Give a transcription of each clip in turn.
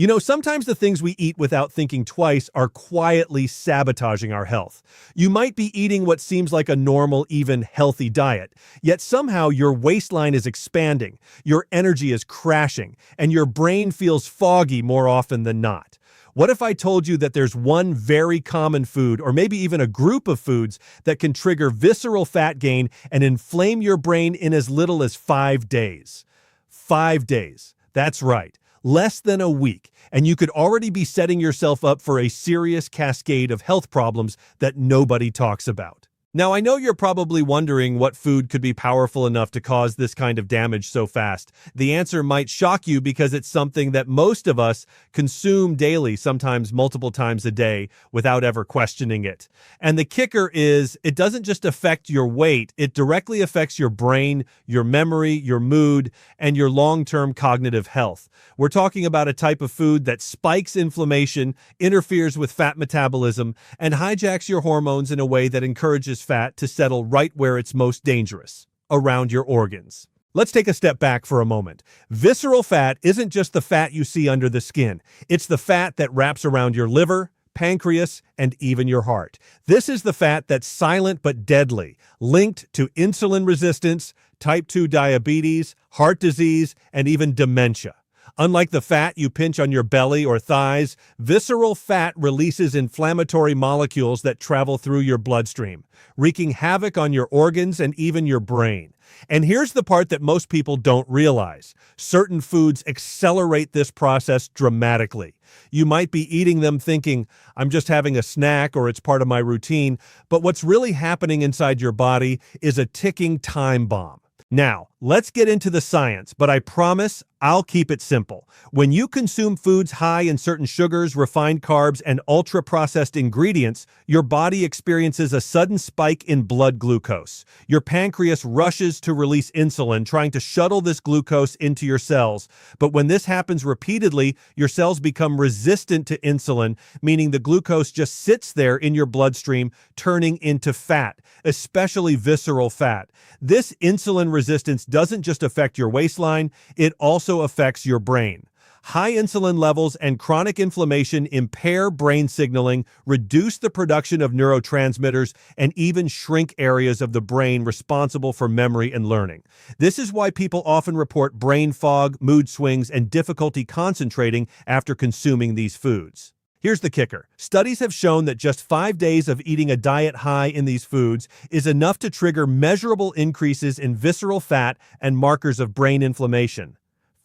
You know, sometimes the things we eat without thinking twice are quietly sabotaging our health. You might be eating what seems like a normal, even healthy diet, yet somehow your waistline is expanding, your energy is crashing, and your brain feels foggy more often than not. What if I told you that there's one very common food, or maybe even a group of foods, that can trigger visceral fat gain and inflame your brain in as little as 5 days? 5 days. That's right. Less than a week, and you could already be setting yourself up for a serious cascade of health problems that nobody talks about. Now, I know you're probably wondering what food could be powerful enough to cause this kind of damage so fast. The answer might shock you because it's something that most of us consume daily, sometimes multiple times a day, without ever questioning it. And the kicker is, it doesn't just affect your weight, it directly affects your brain, your memory, your mood, and your long-term cognitive health. We're talking about a type of food that spikes inflammation, interferes with fat metabolism, and hijacks your hormones in a way that encourages fat to settle right where it's most dangerous, around your organs. Let's take a step back for a moment. Visceral fat isn't just the fat you see under the skin. It's the fat that wraps around your liver, pancreas, and even your heart. This is the fat that's silent but deadly, linked to insulin resistance, type 2 diabetes, heart disease, and even dementia. Unlike the fat you pinch on your belly or thighs, visceral fat releases inflammatory molecules that travel through your bloodstream, wreaking havoc on your organs and even your brain. And here's the part that most people don't realize. Certain foods accelerate this process dramatically. You might be eating them thinking, I'm just having a snack or it's part of my routine, but what's really happening inside your body is a ticking time bomb. Now, let's get into the science, but I promise I'll keep it simple. When you consume foods high in certain sugars, refined carbs, and ultra-processed ingredients, your body experiences a sudden spike in blood glucose. Your pancreas rushes to release insulin, trying to shuttle this glucose into your cells. But when this happens repeatedly, your cells become resistant to insulin, meaning the glucose just sits there in your bloodstream, turning into fat, especially visceral fat. This insulin resistance doesn't just affect your waistline, it also affects your brain. High insulin levels and chronic inflammation impair brain signaling, reduce the production of neurotransmitters, and even shrink areas of the brain responsible for memory and learning. This is why people often report brain fog, mood swings, and difficulty concentrating after consuming these foods. Here's the kicker. Studies have shown that just 5 days of eating a diet high in these foods is enough to trigger measurable increases in visceral fat and markers of brain inflammation.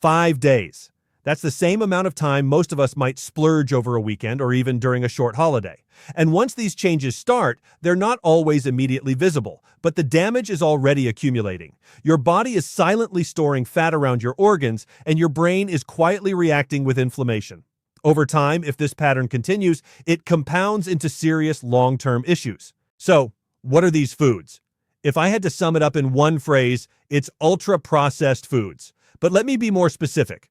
5 days. That's the same amount of time most of us might splurge over a weekend or even during a short holiday. And once these changes start, they're not always immediately visible, but the damage is already accumulating. Your body is silently storing fat around your organs, and your brain is quietly reacting with inflammation. Over time, if this pattern continues, it compounds into serious long-term issues. So, what are these foods? If I had to sum it up in one phrase, it's ultra-processed foods. But let me be more specific.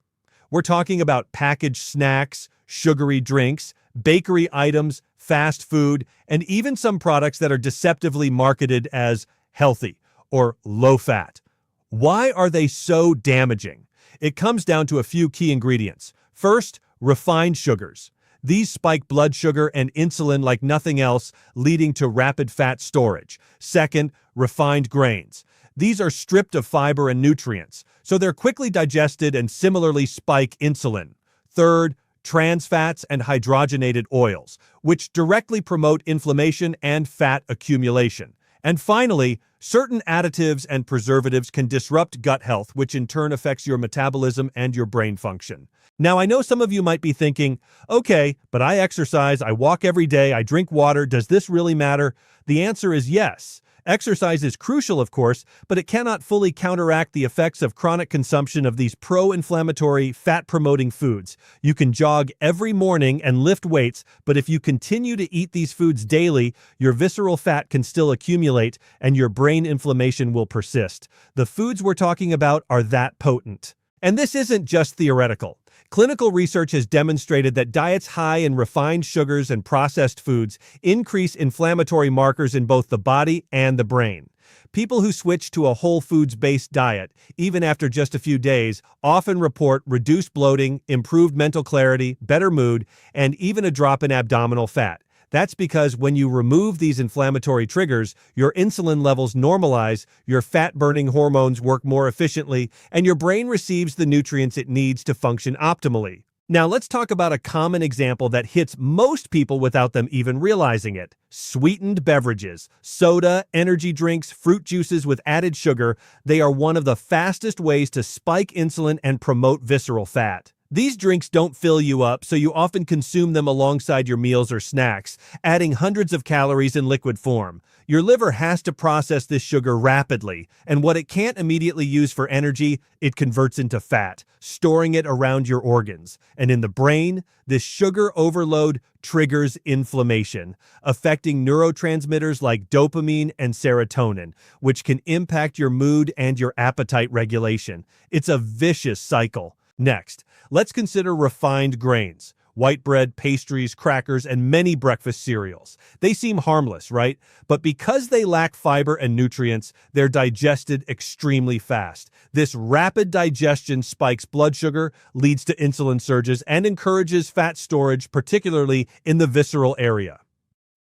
We're talking about packaged snacks, sugary drinks, bakery items, fast food, and even some products that are deceptively marketed as healthy or low-fat. Why are they so damaging? It comes down to a few key ingredients. First, refined sugars. These spike blood sugar and insulin like nothing else, leading to rapid fat storage. Second, refined grains. These are stripped of fiber and nutrients, so they're quickly digested and similarly spike insulin. Third, trans fats and hydrogenated oils, which directly promote inflammation and fat accumulation. And finally, certain additives and preservatives can disrupt gut health, which in turn affects your metabolism and your brain function. Now, I know some of you might be thinking, okay, but I exercise, I walk every day, I drink water, does this really matter? The answer is yes. Exercise is crucial, of course, but it cannot fully counteract the effects of chronic consumption of these pro-inflammatory, fat-promoting foods. You can jog every morning and lift weights, but if you continue to eat these foods daily, your visceral fat can still accumulate and your brain inflammation will persist. The foods we're talking about are that potent. And this isn't just theoretical. Clinical research has demonstrated that diets high in refined sugars and processed foods increase inflammatory markers in both the body and the brain. People who switch to a whole foods-based diet, even after just a few days, often report reduced bloating, improved mental clarity, better mood, and even a drop in abdominal fat. That's because when you remove these inflammatory triggers, your insulin levels normalize, your fat-burning hormones work more efficiently, and your brain receives the nutrients it needs to function optimally. Now let's talk about a common example that hits most people without them even realizing it. Sweetened beverages. Soda, energy drinks, fruit juices with added sugar, they are one of the fastest ways to spike insulin and promote visceral fat. These drinks don't fill you up, so you often consume them alongside your meals or snacks, adding hundreds of calories in liquid form. Your liver has to process this sugar rapidly, and what it can't immediately use for energy, it converts into fat, storing it around your organs. And in the brain, this sugar overload triggers inflammation, affecting neurotransmitters like dopamine and serotonin, which can impact your mood and your appetite regulation. It's a vicious cycle. Next, let's consider refined grains. White bread, pastries, crackers, and many breakfast cereals. They seem harmless, right? But because they lack fiber and nutrients, they're digested extremely fast. This rapid digestion spikes blood sugar, leads to insulin surges, and encourages fat storage, particularly in the visceral area.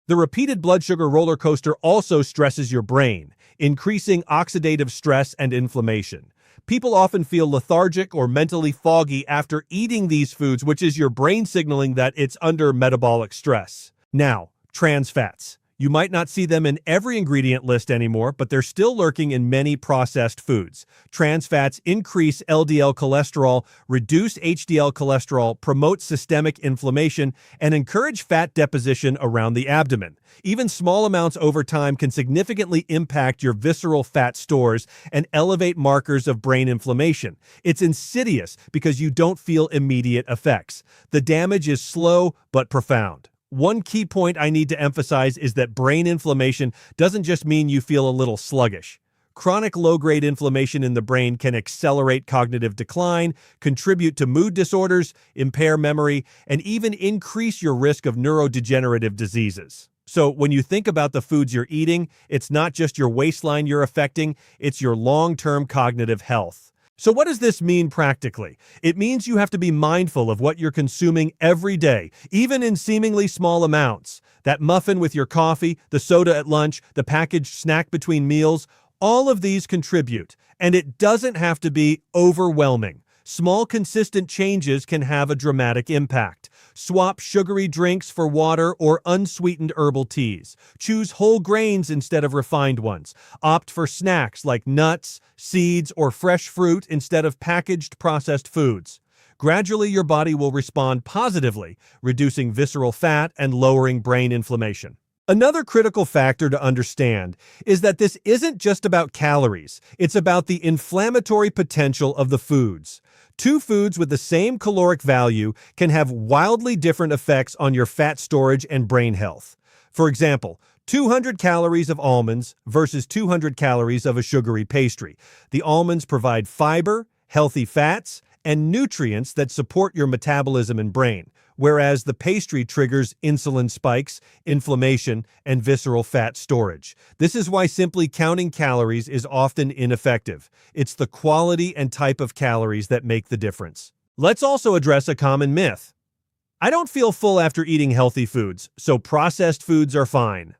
The repeated blood sugar roller coaster also stresses your brain, increasing oxidative stress and inflammation. People often feel lethargic or mentally foggy after eating these foods, which is your brain signaling that it's under metabolic stress. Now, trans fats. You might not see them in every ingredient list anymore, but they're still lurking in many processed foods. Trans fats increase LDL cholesterol, reduce HDL cholesterol, promote systemic inflammation, and encourage fat deposition around the abdomen. Even small amounts over time can significantly impact your visceral fat stores and elevate markers of brain inflammation. It's insidious because you don't feel immediate effects. The damage is slow but profound. One key point I need to emphasize is that brain inflammation doesn't just mean you feel a little sluggish. Chronic low-grade inflammation in the brain can accelerate cognitive decline, contribute to mood disorders, impair memory, and even increase your risk of neurodegenerative diseases. So when you think about the foods you're eating, it's not just your waistline you're affecting, it's your long-term cognitive health. So what does this mean practically? It means you have to be mindful of what you're consuming every day, even in seemingly small amounts. That muffin with your coffee, the soda at lunch, the packaged snack between meals, all of these contribute, and it doesn't have to be overwhelming. Small, consistent changes can have a dramatic impact. Swap sugary drinks for water or unsweetened herbal teas. Choose whole grains instead of refined ones. Opt for snacks like nuts, seeds, or fresh fruit instead of packaged processed foods. Gradually, your body will respond positively, reducing visceral fat and lowering brain inflammation. Another critical factor to understand is that this isn't just about calories. It's about the inflammatory potential of the foods. Two foods with the same caloric value can have wildly different effects on your fat storage and brain health. For example, 200 calories of almonds versus 200 calories of a sugary pastry. The almonds provide fiber, healthy fats, and nutrients that support your metabolism and brain, whereas the pastry triggers insulin spikes, inflammation, and visceral fat storage. This is why simply counting calories is often ineffective. It's the quality and type of calories that make the difference. Let's also address a common myth. I don't feel full after eating healthy foods, so processed foods are fine.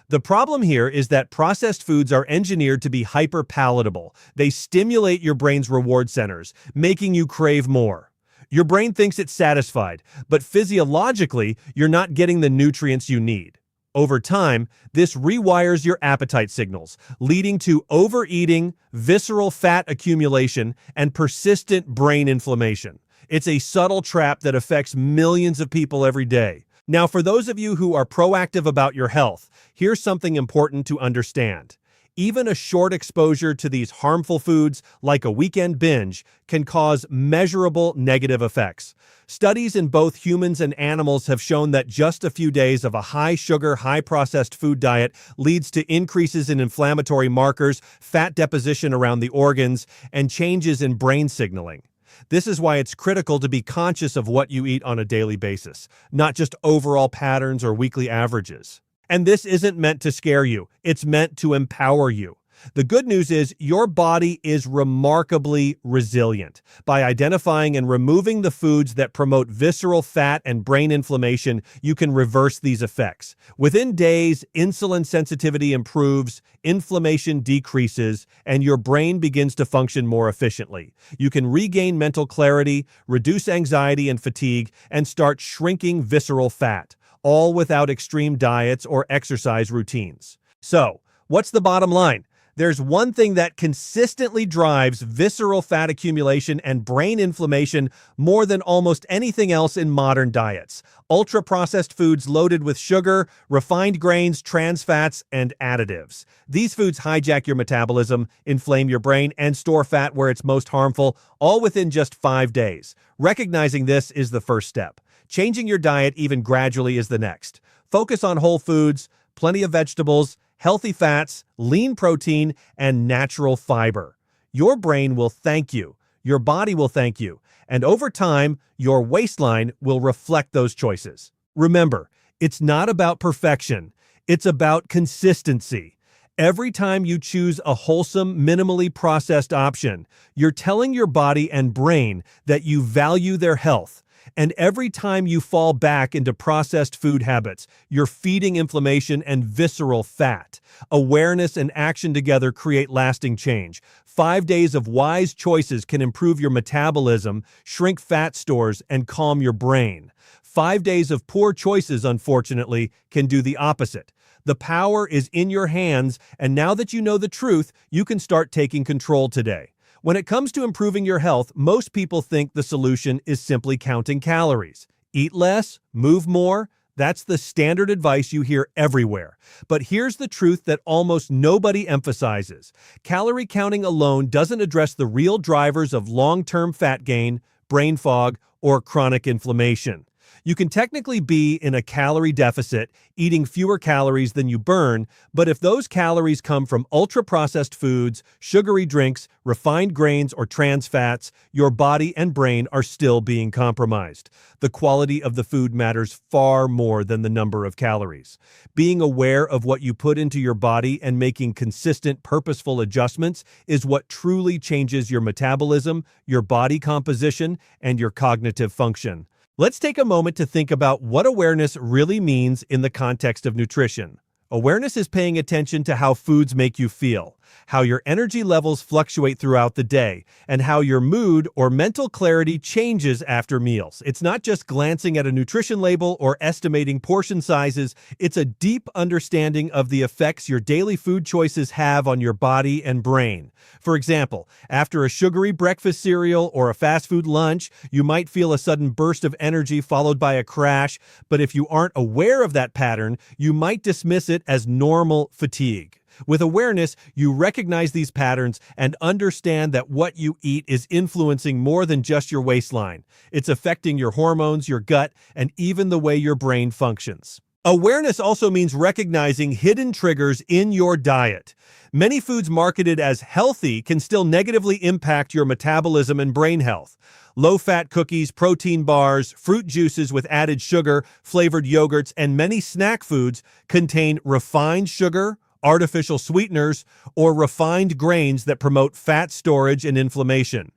The problem here is that processed foods are engineered to be hyper-palatable. They stimulate your brain's reward centers, making you crave more. Your brain thinks it's satisfied, but physiologically, you're not getting the nutrients you need. Over time, this rewires your appetite signals, leading to overeating, visceral fat accumulation, and persistent brain inflammation. It's a subtle trap that affects millions of people every day. Now, for those of you who are proactive about your health, here's something important to understand. Even a short exposure to these harmful foods, like a weekend binge, can cause measurable negative effects. Studies in both humans and animals have shown that just a few days of a high-sugar, high-processed food diet leads to increases in inflammatory markers, fat deposition around the organs, and changes in brain signaling. This is why it's critical to be conscious of what you eat on a daily basis, not just overall patterns or weekly averages. And this isn't meant to scare you. It's meant to empower you. The good news is your body is remarkably resilient. By identifying and removing the foods that promote visceral fat and brain inflammation, you can reverse these effects. Within days, insulin sensitivity improves, inflammation decreases, and your brain begins to function more efficiently. You can regain mental clarity, reduce anxiety and fatigue, and start shrinking visceral fat, all without extreme diets or exercise routines. So, what's the bottom line? There's one thing that consistently drives visceral fat accumulation and brain inflammation more than almost anything else in modern diets: ultra-processed foods loaded with sugar, refined grains, trans fats, and additives. These foods hijack your metabolism, inflame your brain, and store fat where it's most harmful, all within just 5 days. Recognizing this is the first step. Changing your diet even gradually is the next. Focus on whole foods, plenty of vegetables, healthy fats, lean protein, and natural fiber. Your brain will thank you, your body will thank you, and over time, your waistline will reflect those choices. Remember, it's not about perfection, it's about consistency. Every time you choose a wholesome, minimally processed option, you're telling your body and brain that you value their health. And every time you fall back into processed food habits, you're feeding inflammation and visceral fat. Awareness and action together create lasting change. 5 days of wise choices can improve your metabolism, shrink fat stores, and calm your brain. 5 days of poor choices, unfortunately, can do the opposite. The power is in your hands, and now that you know the truth, you can start taking control today. When it comes to improving your health, most people think the solution is simply counting calories. Eat less, move more. That's the standard advice you hear everywhere. But here's the truth that almost nobody emphasizes. Calorie counting alone doesn't address the real drivers of long-term fat gain, brain fog, or chronic inflammation. You can technically be in a calorie deficit, eating fewer calories than you burn, but if those calories come from ultra-processed foods, sugary drinks, refined grains, or trans fats, your body and brain are still being compromised. The quality of the food matters far more than the number of calories. Being aware of what you put into your body and making consistent, purposeful adjustments is what truly changes your metabolism, your body composition, and your cognitive function. Let's take a moment to think about what awareness really means in the context of nutrition. Awareness is paying attention to how foods make you feel, how your energy levels fluctuate throughout the day, and how your mood or mental clarity changes after meals. It's not just glancing at a nutrition label or estimating portion sizes, it's a deep understanding of the effects your daily food choices have on your body and brain. For example, after a sugary breakfast cereal or a fast food lunch, you might feel a sudden burst of energy followed by a crash, but if you aren't aware of that pattern, you might dismiss it as normal fatigue. With awareness, you recognize these patterns and understand that what you eat is influencing more than just your waistline. It's affecting your hormones, your gut, and even the way your brain functions. Awareness also means recognizing hidden triggers in your diet. Many foods marketed as healthy can still negatively impact your metabolism and brain health. Low-fat cookies, protein bars, fruit juices with added sugar, flavored yogurts, and many snack foods contain refined sugar, artificial sweeteners, or refined grains that promote fat storage and inflammation.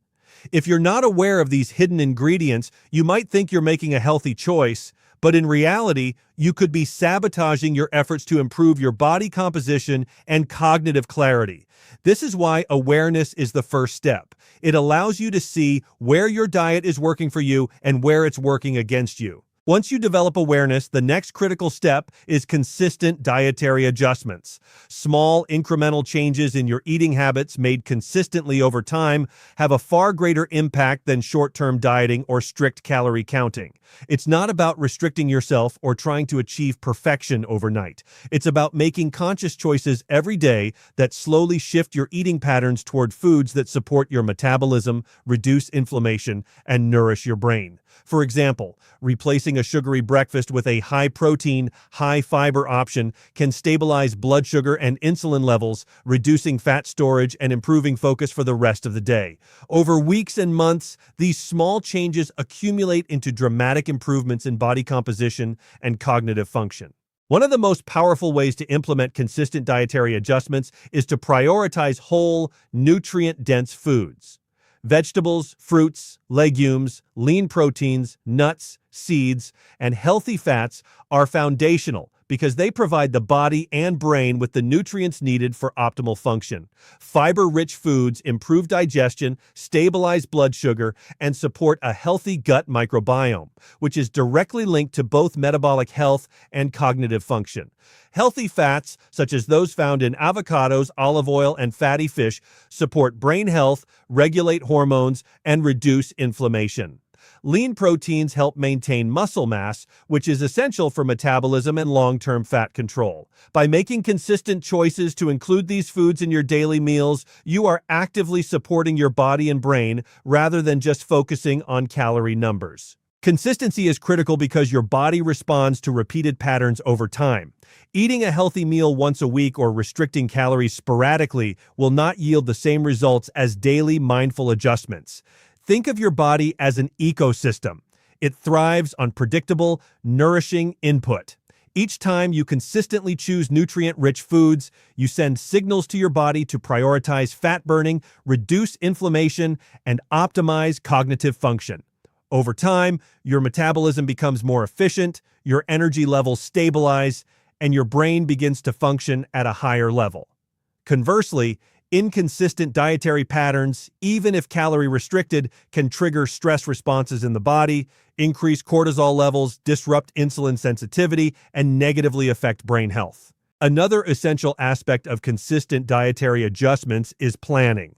If you're not aware of these hidden ingredients, you might think you're making a healthy choice, but in reality, you could be sabotaging your efforts to improve your body composition and cognitive clarity. This is why awareness is the first step. It allows you to see where your diet is working for you and where it's working against you. Once you develop awareness, the next critical step is consistent dietary adjustments. Small, incremental changes in your eating habits made consistently over time have a far greater impact than short-term dieting or strict calorie counting. It's not about restricting yourself or trying to achieve perfection overnight. It's about making conscious choices every day that slowly shift your eating patterns toward foods that support your metabolism, reduce inflammation, and nourish your brain. For example, replacing a sugary breakfast with a high-protein, high-fiber option can stabilize blood sugar and insulin levels, reducing fat storage and improving focus for the rest of the day. Over weeks and months, these small changes accumulate into dramatic improvements in body composition and cognitive function. One of the most powerful ways to implement consistent dietary adjustments is to prioritize whole, nutrient-dense foods. Vegetables, fruits, legumes, lean proteins, nuts, seeds, and healthy fats are foundational because they provide the body and brain with the nutrients needed for optimal function. Fiber-rich foods improve digestion, stabilize blood sugar, and support a healthy gut microbiome, which is directly linked to both metabolic health and cognitive function. Healthy fats, such as those found in avocados, olive oil, and fatty fish, support brain health, regulate hormones, and reduce inflammation. Lean proteins help maintain muscle mass, which is essential for metabolism and long-term fat control. By making consistent choices to include these foods in your daily meals, you are actively supporting your body and brain rather than just focusing on calorie numbers. Consistency is critical because your body responds to repeated patterns over time. Eating a healthy meal once a week or restricting calories sporadically will not yield the same results as daily mindful adjustments. Think of your body as an ecosystem. It thrives on predictable, nourishing input. Each time you consistently choose nutrient-rich foods, you send signals to your body to prioritize fat burning, reduce inflammation, and optimize cognitive function. Over time, your metabolism becomes more efficient, your energy levels stabilize, and your brain begins to function at a higher level. Conversely, inconsistent dietary patterns, even if calorie restricted, can trigger stress responses in the body, increase cortisol levels, disrupt insulin sensitivity, and negatively affect brain health. Another essential aspect of consistent dietary adjustments is planning.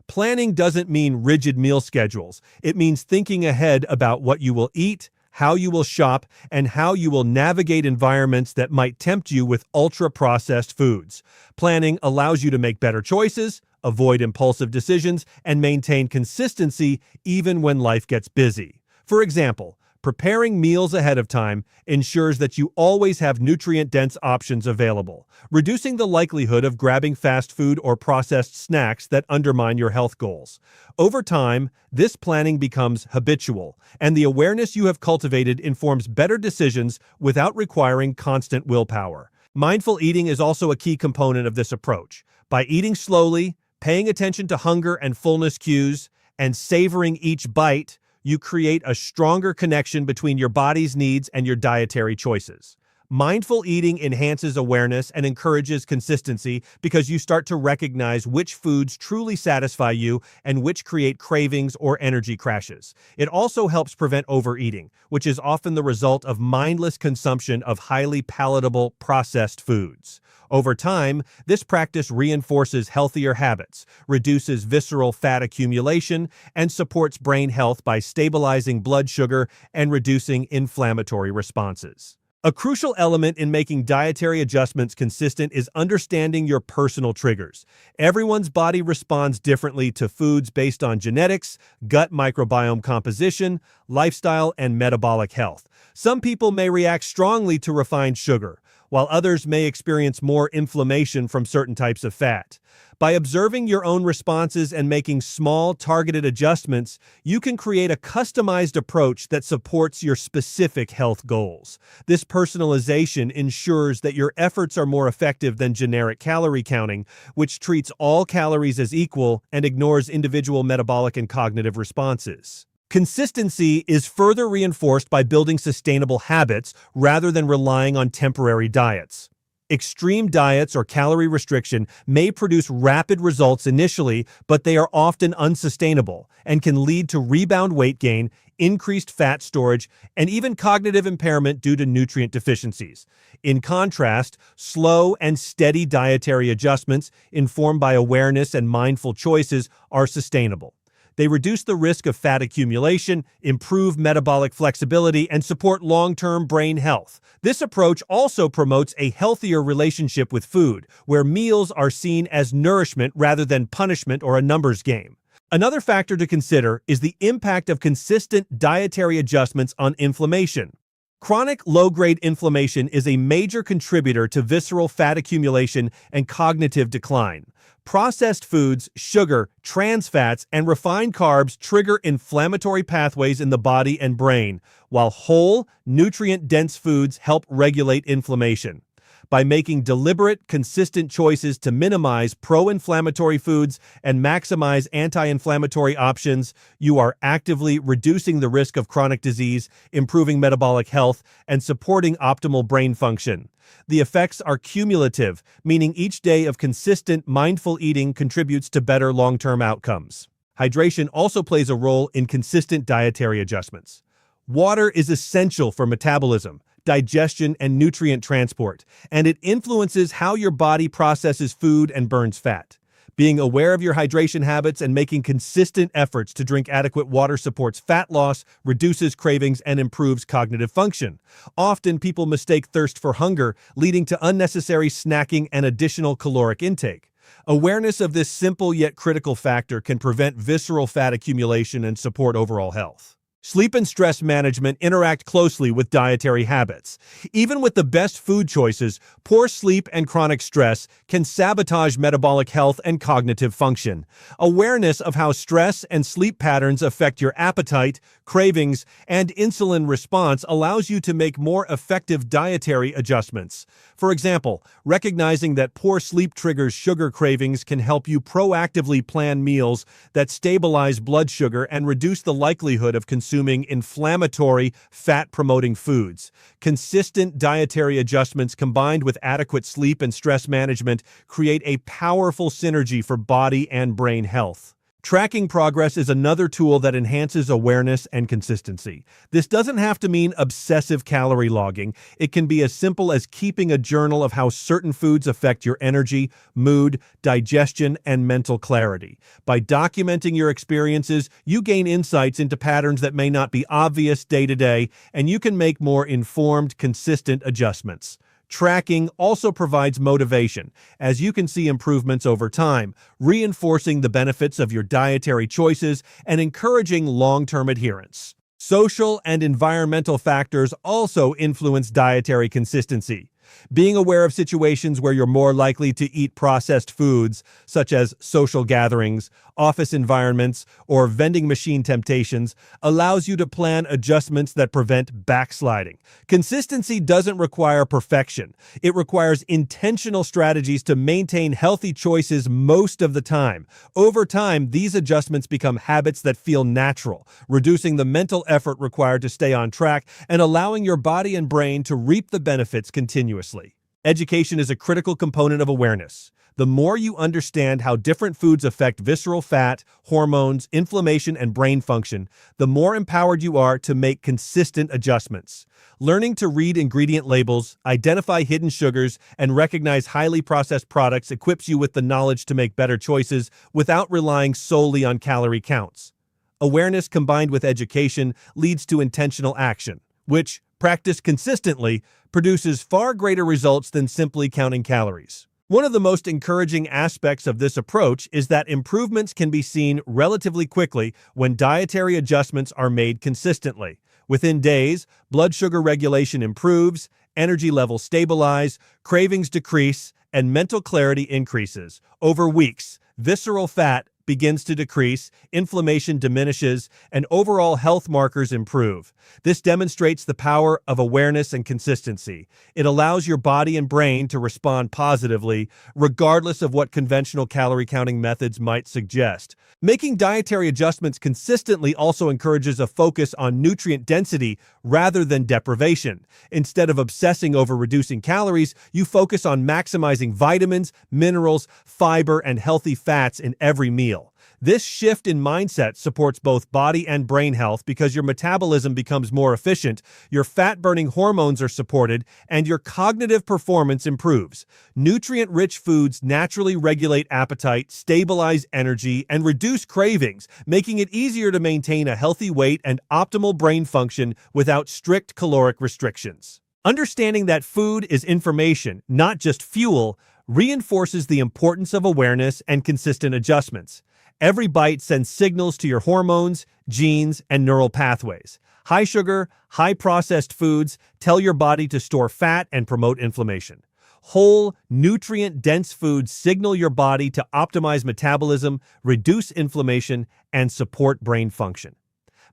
Planning doesn't mean rigid meal schedules. It means thinking ahead about what you will eat, how you will shop, and how you will navigate environments that might tempt you with ultra-processed foods. Planning allows you to make better choices, avoid impulsive decisions, and maintain consistency even when life gets busy. For example, preparing meals ahead of time ensures that you always have nutrient-dense options available, reducing the likelihood of grabbing fast food or processed snacks that undermine your health goals. Over time, this planning becomes habitual, and the awareness you have cultivated informs better decisions without requiring constant willpower. Mindful eating is also a key component of this approach. By eating slowly, paying attention to hunger and fullness cues, and savoring each bite, you create a stronger connection between your body's needs and your dietary choices. Mindful eating enhances awareness and encourages consistency because you start to recognize which foods truly satisfy you and which create cravings or energy crashes. It also helps prevent overeating, which is often the result of mindless consumption of highly palatable processed foods. Over time, this practice reinforces healthier habits, reduces visceral fat accumulation, and supports brain health by stabilizing blood sugar and reducing inflammatory responses. A crucial element in making dietary adjustments consistent is understanding your personal triggers. Everyone's body responds differently to foods based on genetics, gut microbiome composition, lifestyle, and metabolic health. Some people may react strongly to refined sugar, while others may experience more inflammation from certain types of fat. By observing your own responses and making small, targeted adjustments, you can create a customized approach that supports your specific health goals. This personalization ensures that your efforts are more effective than generic calorie counting, which treats all calories as equal and ignores individual metabolic and cognitive responses. Consistency is further reinforced by building sustainable habits rather than relying on temporary diets. Extreme diets or calorie restriction may produce rapid results initially, but they are often unsustainable and can lead to rebound weight gain, increased fat storage, and even cognitive impairment due to nutrient deficiencies. In contrast, slow and steady dietary adjustments, informed by awareness and mindful choices, are sustainable. They reduce the risk of fat accumulation, improve metabolic flexibility, and support long-term brain health. This approach also promotes a healthier relationship with food, where meals are seen as nourishment rather than punishment or a numbers game. Another factor to consider is the impact of consistent dietary adjustments on inflammation. Chronic low-grade inflammation is a major contributor to visceral fat accumulation and cognitive decline. Processed foods, sugar, trans fats, and refined carbs trigger inflammatory pathways in the body and brain, while whole, nutrient-dense foods help regulate inflammation. By making deliberate, consistent choices to minimize pro-inflammatory foods and maximize anti-inflammatory options, you are actively reducing the risk of chronic disease, improving metabolic health, and supporting optimal brain function. The effects are cumulative, meaning each day of consistent, mindful eating contributes to better long-term outcomes. Hydration also plays a role in consistent dietary adjustments. Water is essential for metabolism, digestion, and nutrient transport, and it influences how your body processes food and burns fat. Being aware of your hydration habits and making consistent efforts to drink adequate water supports fat loss, reduces cravings, and improves cognitive function. Often, people mistake thirst for hunger, leading to unnecessary snacking and additional caloric intake. Awareness of this simple yet critical factor can prevent visceral fat accumulation and support overall health. Sleep and stress management interact closely with dietary habits. Even with the best food choices, poor sleep and chronic stress can sabotage metabolic health and cognitive function. Awareness of how stress and sleep patterns affect your appetite, cravings, and insulin response allows you to make more effective dietary adjustments. For example, recognizing that poor sleep triggers sugar cravings can help you proactively plan meals that stabilize blood sugar and reduce the likelihood of consuming inflammatory, fat-promoting foods. Consistent dietary adjustments combined with adequate sleep and stress management create a powerful synergy for body and brain health. Tracking progress is another tool that enhances awareness and consistency. This doesn't have to mean obsessive calorie logging. It can be as simple as keeping a journal of how certain foods affect your energy, mood, digestion, and mental clarity. By documenting your experiences, you gain insights into patterns that may not be obvious day to day, and you can make more informed, consistent adjustments. Tracking also provides motivation, as you can see improvements over time, reinforcing the benefits of your dietary choices and encouraging long-term adherence. Social and environmental factors also influence dietary consistency. Being aware of situations where you're more likely to eat processed foods, such as social gatherings, office environments, or vending machine temptations, allows you to plan adjustments that prevent backsliding. Consistency doesn't require perfection. It requires intentional strategies to maintain healthy choices most of the time. Over time, these adjustments become habits that feel natural, reducing the mental effort required to stay on track and allowing your body and brain to reap the benefits continuously. Education is a critical component of awareness. The more you understand how different foods affect visceral fat, hormones, inflammation, and brain function, the more empowered you are to make consistent adjustments. Learning to read ingredient labels, identify hidden sugars, and recognize highly processed products equips you with the knowledge to make better choices without relying solely on calorie counts. Awareness combined with education leads to intentional action, which, practiced consistently, produces far greater results than simply counting calories. One of the most encouraging aspects of this approach is that improvements can be seen relatively quickly when dietary adjustments are made consistently. Within days, blood sugar regulation improves, energy levels stabilize, cravings decrease, and mental clarity increases. Over weeks, visceral fat begins to decrease, inflammation diminishes, and overall health markers improve. This demonstrates the power of awareness and consistency. It allows your body and brain to respond positively, regardless of what conventional calorie counting methods might suggest. Making dietary adjustments consistently also encourages a focus on nutrient density rather than deprivation. Instead of obsessing over reducing calories, you focus on maximizing vitamins, minerals, fiber, and healthy fats in every meal. This shift in mindset supports both body and brain health because your metabolism becomes more efficient, your fat-burning hormones are supported, and your cognitive performance improves. Nutrient-rich foods naturally regulate appetite, stabilize energy, and reduce cravings, making it easier to maintain a healthy weight and optimal brain function without strict caloric restrictions. Understanding that food is information, not just fuel, reinforces the importance of awareness and consistent adjustments. Every bite sends signals to your hormones, genes, and neural pathways. High sugar, high processed foods tell your body to store fat and promote inflammation, Whole, nutrient-dense foods signal your body to optimize metabolism, reduce inflammation, and support brain function.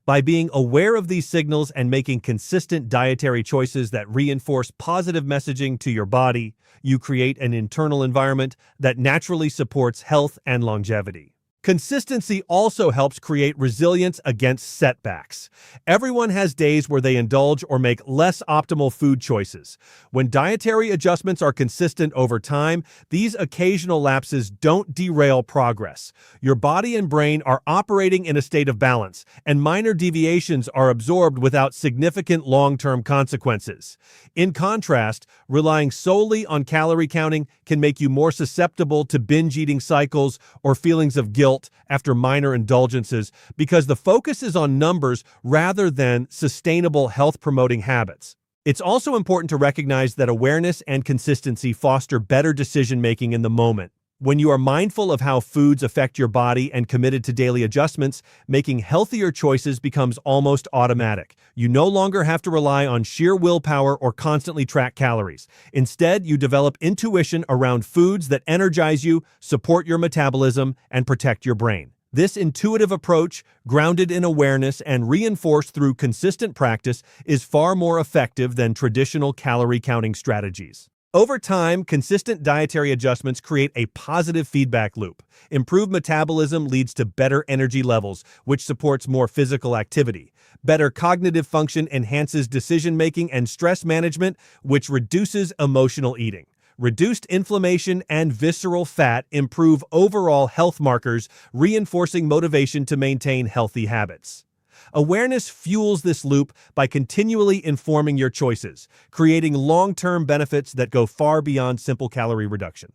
By being aware of these signals and making consistent dietary choices that reinforce positive messaging to your body, you create an internal environment that naturally supports health and longevity. Consistency also helps create resilience against setbacks. Everyone has days where they indulge or make less optimal food choices. When dietary adjustments are consistent over time, these occasional lapses don't derail progress. Your body and brain are operating in a state of balance, and minor deviations are absorbed without significant long-term consequences. In contrast, relying solely on calorie counting can make you more susceptible to binge eating cycles or feelings of guilt after minor indulgences because the focus is on numbers rather than sustainable health-promoting habits. It's also important to recognize that awareness and consistency foster better decision-making in the moment. When you are mindful of how foods affect your body and committed to daily adjustments, making healthier choices becomes almost automatic. You no longer have to rely on sheer willpower or constantly track calories. Instead, you develop intuition around foods that energize you, support your metabolism, and protect your brain. This intuitive approach, grounded in awareness and reinforced through consistent practice, is far more effective than traditional calorie counting strategies. Over time, consistent dietary adjustments create a positive feedback loop. Improved metabolism leads to better energy levels, which supports more physical activity. Better cognitive function enhances decision-making and stress management, which reduces emotional eating. Reduced inflammation and visceral fat improve overall health markers, reinforcing motivation to maintain healthy habits. Awareness fuels this loop by continually informing your choices, creating long-term benefits that go far beyond simple calorie reduction.